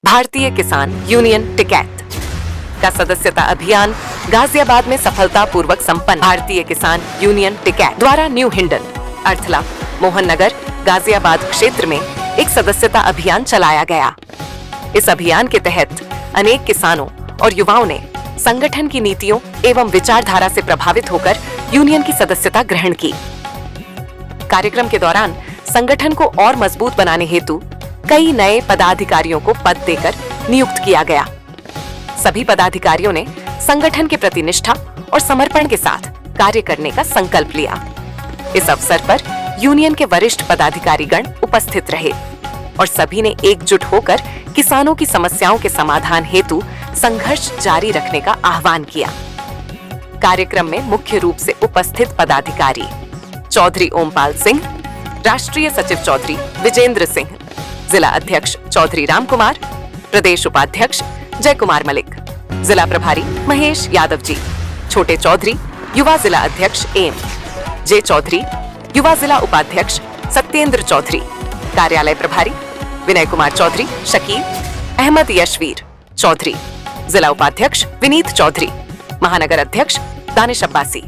भारतीय किसान यूनियन टिकैत का सदस्यता अभियान गाजियाबाद में सफलतापूर्वक संपन्न। भारतीय किसान यूनियन टिकैत द्वारा न्यू हिंडन, अर्थला, मोहन नगर, गाजियाबाद क्षेत्र में एक सदस्यता अभियान चलाया गया। इस अभियान के तहत अनेक किसानों और युवाओं ने संगठन की नीतियों एवं विचारधारा से प्रभावित होकर यूनियन की सदस्यता ग्रहण की। कार्यक्रम के दौरान संगठन को और मजबूत बनाने हेतु कई नए पदाधिकारियों को पद देकर नियुक्त किया गया। सभी पदाधिकारियों ने संगठन के प्रति निष्ठा और समर्पण के साथ कार्य करने का संकल्प लिया। इस अवसर पर यूनियन के वरिष्ठ पदाधिकारीगण उपस्थित रहे और सभी ने एकजुट होकर किसानों की समस्याओं के समाधान हेतु संघर्ष जारी रखने का आह्वान किया। कार्यक्रम में मुख्य रूप से उपस्थित पदाधिकारी चौधरी ओमपाल सिंह, राष्ट्रीय सचिव चौधरी विजेंद्र सिंह, जिला अध्यक्ष चौधरी राम कुमार, प्रदेश उपाध्यक्ष जय कुमार मलिक, जिला प्रभारी महेश यादव जी, छोटे चौधरी युवा जिला अध्यक्ष एम जे चौधरी, युवा जिला उपाध्यक्ष सत्येंद्र चौधरी, कार्यालय प्रभारी विनय कुमार चौधरी, शकील अहमद यशवीर चौधरी, जिला उपाध्यक्ष विनीत चौधरी, महानगर अध्यक्ष दानिश अब्बासी,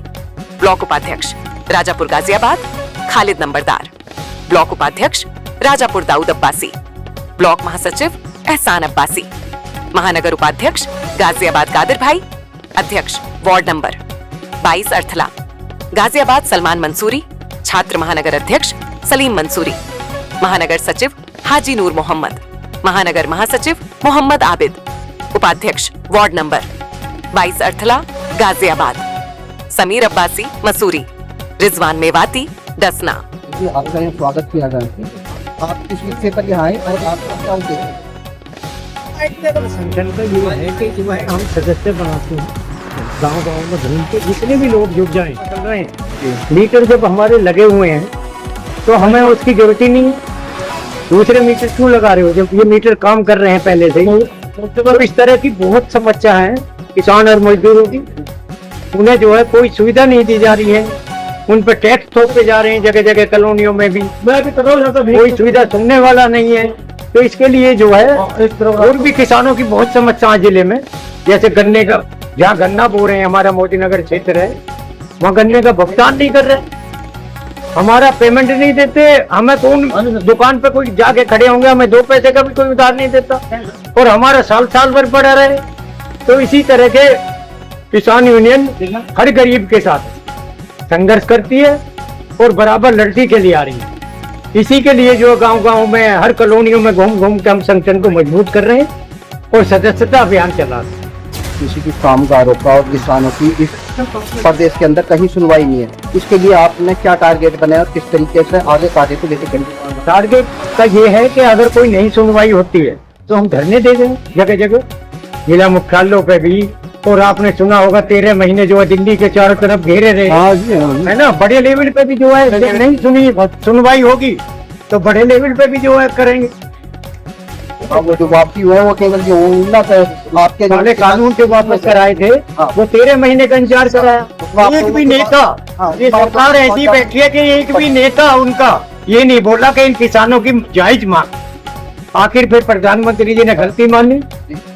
ब्लॉक उपाध्यक्ष राजापुर गाजियाबाद खालिद नंबरदार, ब्लॉक उपाध्यक्ष राजापुर दाऊद अब्बासी, ब्लॉक महासचिव एहसान अब्बासी, महानगर उपाध्यक्ष गाजियाबाद कादिर भाई, अध्यक्ष वार्ड नंबर 22 अर्थला, गाजियाबाद सलमान मंसूरी, छात्र महानगर अध्यक्ष सलीम मंसूरी, महानगर सचिव हाजी नूर मोहम्मद, महानगर महासचिव मोहम्मद आबिद, उपाध्यक्ष वार्ड नंबर 22 अर्थला गाजियाबाद समीर अब्बासी मसूरी, रिजवान मेवाती डसना। आपका यहाँ स्वागत किया गया है। आप किस विषय पर यहाँ आए और आपका क्या उद्देश्य है? संगठन का ये है कि जो है हम सदस्य बनाते हैं, गांव-गांव में घूम के जितने भी लोग जुट जाएं। चल रहे हैं मीटर जब हमारे लगे हुए हैं तो हमें उसकी जरूरत ही नहीं। दूसरे मीटर क्यों लगा रहे हो जब ये मीटर काम कर रहे हैं पहले से ही। तो इस तरह की बहुत समस्या है किसान और मजदूरों की। उन्हें जो है कोई सुविधा नहीं दी जा रही है, उन पर टैक्स थोपे जा रहे हैं जगह जगह कॉलोनियों में भी। कोई सुविधा सुनने वाला नहीं है। तो इसके लिए जो है और भी किसानों की बहुत समस्याएं जिले में, जैसे गन्ने का, जहाँ गन्ना बो रहे हैं, हमारा मोदी नगर क्षेत्र है, वहाँ गन्ने का भुगतान नहीं कर रहे, हमारा पेमेंट नहीं देते। हमें कौन दुकान पे कोई जाके खड़े होंगे, हमें 2 पैसे का भी कोई उधार नहीं देता और हमारा साल साल भर पड़ा रहे। तो इसी तरह के किसान यूनियन हर गरीब के साथ संघर्ष करती है और बराबर लड़ती के लिए आ रही है। इसी के लिए जो गांव-गांव में हर कॉलोनियों में घूम घूम के हम संगठन को मजबूत कर रहे हैं और सदस्यता अभियान चला रहे हैं। किसी की कामगारों का और किसानों की इस प्रदेश के अंदर कहीं सुनवाई नहीं है। इसके लिए आपने क्या टारगेट बनाया और किस तरीके से आगे कार्य को लेकर? टारगेट का ये है कि अगर कोई नहीं सुनवाई होती है तो हम धरने दे दें जगह जगह, जिला मुख्यालयों पे भी। और आपने सुना होगा 13 महीने जो है दिल्ली के चारों तरफ घेरे रहे, है ना। बड़े लेवल पे भी जो है नहीं सुनवाई होगी तो बड़े लेवल पे भी जो है करेंगे। वो जो वापसी हुआ है वो केवल आपके वाले कानून के वापस कराए थे, वो 13 महीने का इंतजार कराया। एक भी नेता, ये सरकार ऐसी बैठी है कि एक भी नेता उनका ये नहीं बोला कि इन किसानों की जायज मांग। आखिर फिर प्रधानमंत्री जी ने गलती मानी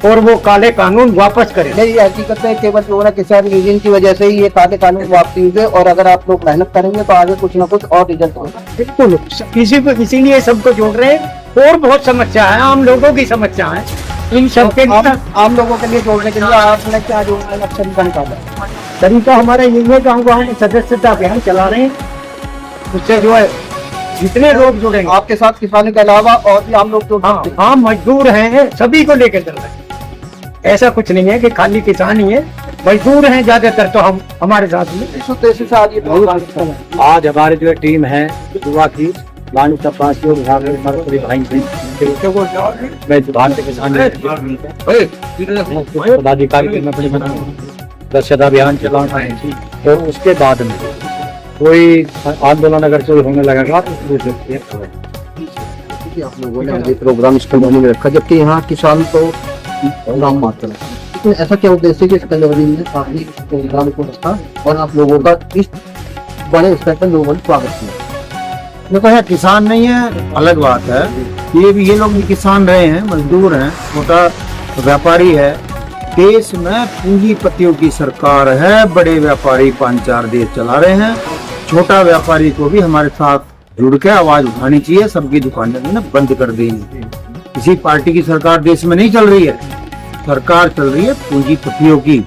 और वो काले कानून वापस करे। नहीं, हकीकत है केवल जो है किसान यूनियन की वजह से ही ये काले कानून वापसी हुए और अगर आप लोग मेहनत करेंगे तो आगे कुछ ना कुछ और रिजल्ट होगा। बिल्कुल, इसीलिए सबको जोड़ रहे हैं। और बहुत समस्या है, आम लोगों की समस्या है, इन सबके आम लोगों के लिए जोड़ने के लिए आपने क्या जो है तरीका निकाला? तरीका हमारा यही है कि हम सदस्यता अभियान चला रहे हैं। उससे जो है जितने लोग जुड़ेंगे, आपके साथ किसानों के अलावा और भी आम लोग जो हाँ मजदूर हैं, सभी को लेकर चल रहे हैं। ऐसा कुछ नहीं है कि खाली किसान ही है, मजदूर हैं ज्यादातर। तो हम हमारे साथ में इस उद्देश्य से आज हमारी जो टीम है युवा की, लालू भाई भारतीय किसान पदाधिकारी सदस्यता अभियान चला और उसके बाद में कोई आंदोलन अगर शुरू होने लगेगा तो आप लोगों ने ये प्रोग्राम इस कॉलोनी में रखा, जबकि यहाँ किसान तो नाम मात्र है। लेकिन ऐसा क्या उद्देश्य कि इस कॉलोनी में आपने इस प्रोग्राम को रखा और आप लोगों का इस बड़े स्तर पर लोगों ने स्वागत किया? देखो है किसान नहीं है अलग बात है, ये लोग भी किसान रहे हैं, मजदूर हैं, छोटा व्यापारी है। देश में पूंजीपतियों की सरकार है, बड़े व्यापारी 5-4 देश चला रहे हैं। छोटा व्यापारी को भी हमारे साथ जुड़ के आवाज उठानी चाहिए। सबकी दुकानें ना बंद कर दी। किसी पार्टी की सरकार देश में नहीं चल रही है, सरकार चल रही है पूंजीपतियों की,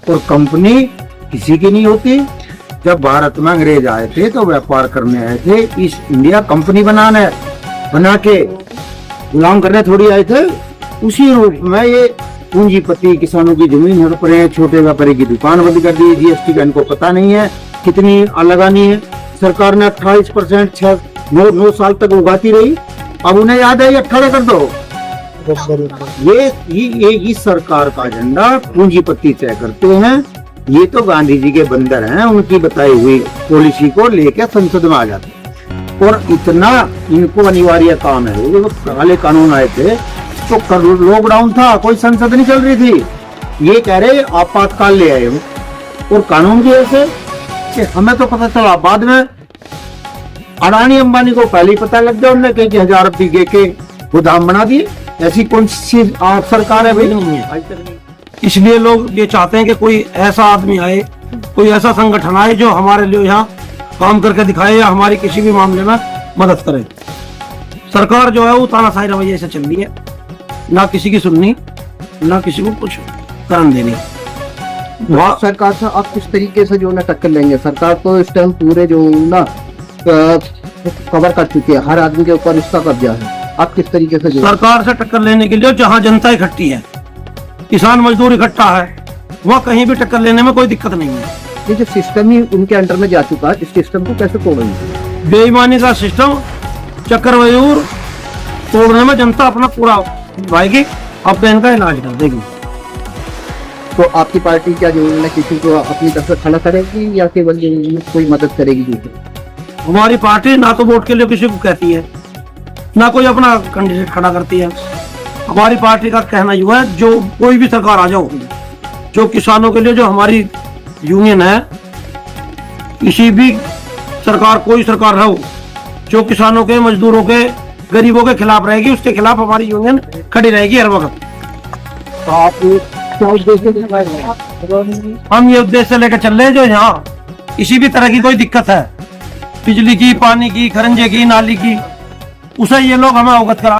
और कंपनी किसी की नहीं होती। जब भारत में अंग्रेज आए थे तो व्यापार करने आए थे, ईस्ट इंडिया कंपनी बना के गुलाम करने थोड़ी आए थे। उसी रूप में ये पूंजीपति किसानों की जमीन हड़प रहे हैं, छोटे व्यापारी की दुकान बंद कर दी। जीएसटी का इनको पता नहीं है कितनी लगानी है। सरकार ने 28% 9 साल तक उगाती रही, अब उन्हें याद है ये 18 कर दो। ये इस सरकार का एजेंडा पूंजीपति तय करते हैं। ये तो गांधी जी के बंदर हैं, उनकी बताई हुई पॉलिसी को लेकर संसद में आ जाते हैं। और इतना इनको अनिवार्य काम है। ये काले कानून आए थे तो लॉकडाउन था, कोई संसद नहीं चल रही थी। ये कह रहे आपातकाल ले आए हो, और कानून की वजह से कि हमें तो पता चला बाद में। अडानी अंबानी को पहले ही पता लग गया, उन्होंने कई 1000 बीघे के गोदाम बना दिए। ऐसी कौन सी सरकार है भाई? इसलिए लोग ये चाहते हैं कि कोई ऐसा आदमी आए, कोई ऐसा संगठन आए जो हमारे लिए यहाँ काम करके दिखाए या हमारी किसी भी मामले में मदद करे। सरकार जो है वो तानाशाही रवैये से चल रही है, ना किसी की सुननी, ना किसी को कुछ करन देनी। सरकार से आप किस तरीके से जो ना टक्कर लेंगे? सरकार तो इस टाइम पूरे जो ना कवर कर चुकी है, हर आदमी के ऊपर इसका कब्जा है। आप किस तरीके से सरकार से टक्कर लेने के लिए जहाँ जनता इकट्ठी है, किसान मजदूर इकट्ठा है, वहाँ कहीं भी टक्कर लेने में कोई दिक्कत नहीं है। ये जो सिस्टम ही उनके अंडर में जा चुका है, इस सिस्टम को कैसे तोड़ेंगे? बेईमानी का सिस्टम चक्रव्यूह तोड़ने में जनता अपना पूरा भाएगी, अब इनका इलाज कर देगी। तो आपकी पार्टी क्या जो है किसी को अपनी तरफ से खड़ा करेगी या केवल कोई मदद करेगी? हमारी पार्टी ना तो वोट के लिए किसी को कहती है, ना कोई अपना कैंडिडेट खड़ा करती है। हमारी पार्टी का कहना युवा है, जो कोई भी सरकार आ जाओ, जो किसानों के लिए जो हमारी यूनियन है, किसी भी सरकार कोई सरकार रहो, जो किसानों के, मजदूरों के, गरीबों के खिलाफ रहेगी, उसके खिलाफ हमारी यूनियन खड़ी रहेगी हर वक्त। तो आप हम ये उद्देश्य लेकर चल रहे हैं, जो यहाँ किसी भी तरह की कोई दिक्कत है, बिजली की, पानी की, खरंजे की, नाली की, उसे ये लोग हमें अवगत करा